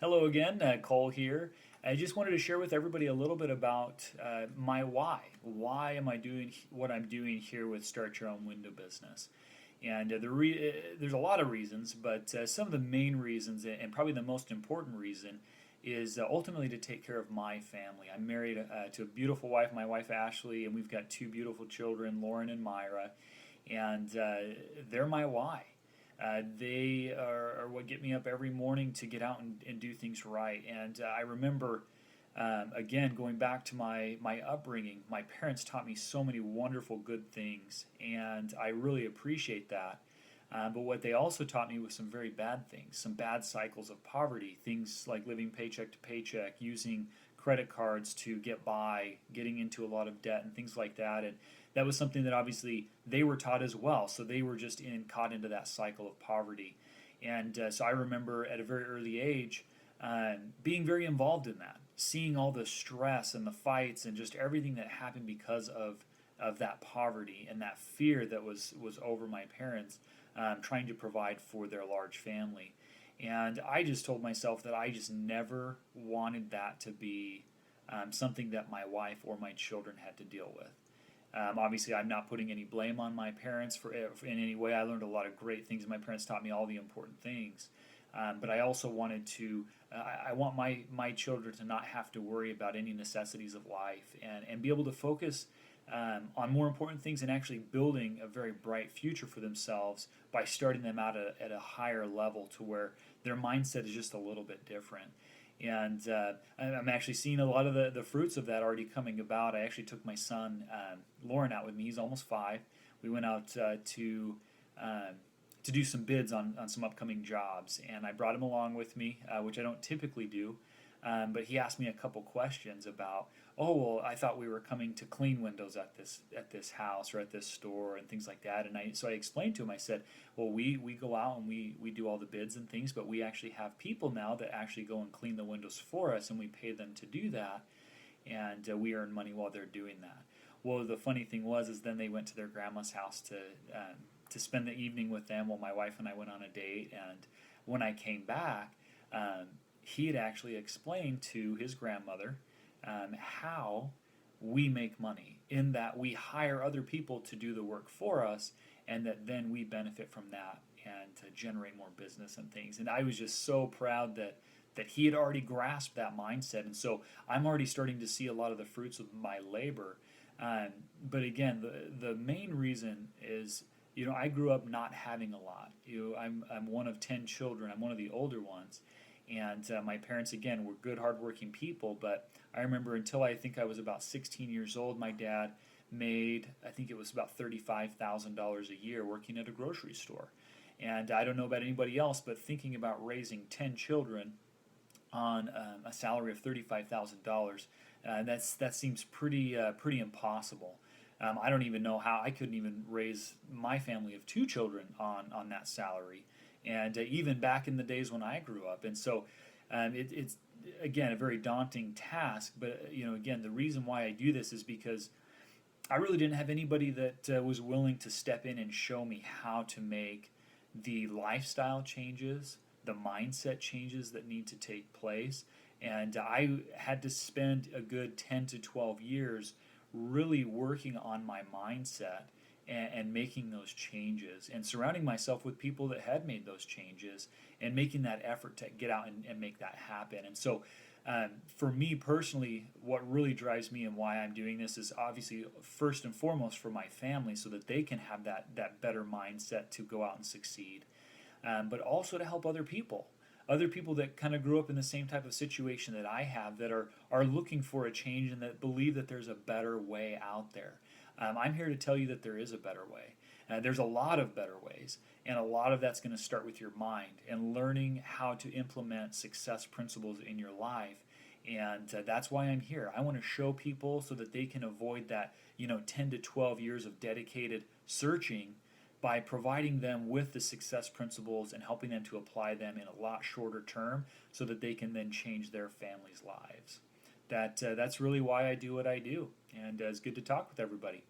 Hello again, Cole here. I just wanted to share with everybody a little bit about my why. Why am I doing what I'm doing here with Start Your Own Window Business? And there's a lot of reasons, but some of the main reasons, and probably the most important reason, is ultimately to take care of my family. I'm married to a beautiful wife, my wife Ashley, and we've got two beautiful children, Lauren and Myra, and they're my why. They are what get me up every morning to get out and do things right. And I remember, again, going back to my upbringing, my parents taught me so many wonderful, good things, and I really appreciate that. But what they also taught me was some very bad things, some bad cycles of poverty, things like living paycheck to paycheck, using credit cards to get by, getting into a lot of debt, and things like that. And that was something that obviously they were taught as well. So they were just caught into that cycle of poverty. And so I remember at a very early age being very involved in that, seeing all the stress and the fights and just everything that happened because of that poverty and that fear that was over my parents trying to provide for their large family. And I just told myself that I just never wanted that to be something that my wife or my children had to deal with. Obviously, I'm not putting any blame on my parents for in any way. I learned a lot of great things. My parents taught me all the important things. But I also wanted to, I want my children to not have to worry about any necessities of life and be able to focus on more important things and actually building a very bright future for themselves by starting them out at a higher level to where their mindset is just a little bit different. And I'm actually seeing a lot of the fruits of that already coming about. I actually took my son, Lauren, out with me. He's almost 5. We went out um, to do some bids on some upcoming jobs, and I brought him along with me, which I don't typically do. But he asked me a couple questions about, oh well, I thought we were coming to clean windows at this house or at this store and things like that. And I explained to him. I said, well, we go out and we do all the bids and things, but we actually have people now that actually go and clean the windows for us, and we pay them to do that, and we earn money while they're doing that. Well, the funny thing was, is then they went to their grandma's house to spend the evening with them while my wife and I went on a date. And when I came back, um, he had actually explained to his grandmother how we make money in that we hire other people to do the work for us, and that then we benefit from that and to generate more business and things. And I was just so proud that he had already grasped that mindset. And so I'm already starting to see a lot of the fruits of my labor. Um, but again, the main reason is, I grew up not having a lot. I'm one of 10 children. I'm one of the older ones. And my parents, again, were good, hardworking people. But I remember until I think I was about 16 years old, my dad made, I think it was about $35,000 a year working at a grocery store. And I don't know about anybody else, but thinking about raising 10 children on a salary of $35,000, that seems pretty impossible. I don't even know how I couldn't even raise my family of two children on that salary, and even back in the days when I grew up. And so it's again a very daunting task. But again, the reason why I do this is because I really didn't have anybody that was willing to step in and show me how to make the lifestyle changes, the mindset changes that need to take place. And I had to spend a good 10 to 12 years really working on my mindset and making those changes and surrounding myself with people that had made those changes and making that effort to get out and make that happen. And so for me personally, what really drives me and why I'm doing this is obviously first and foremost for my family so that they can have that better mindset to go out and succeed, but also to help other people that kind of grew up in the same type of situation that I have, that are looking for a change and that believe that there's a better way out there. I'm here to tell you that there is a better way. There's a lot of better ways, and a lot of that's going to start with your mind and learning how to implement success principles in your life. And that's why I'm here. I want to show people so that they can avoid that, 10 to 12 years of dedicated searching by providing them with the success principles and helping them to apply them in a lot shorter term so that they can then change their families' lives. That's really why I do what I do. And it's good to talk with everybody.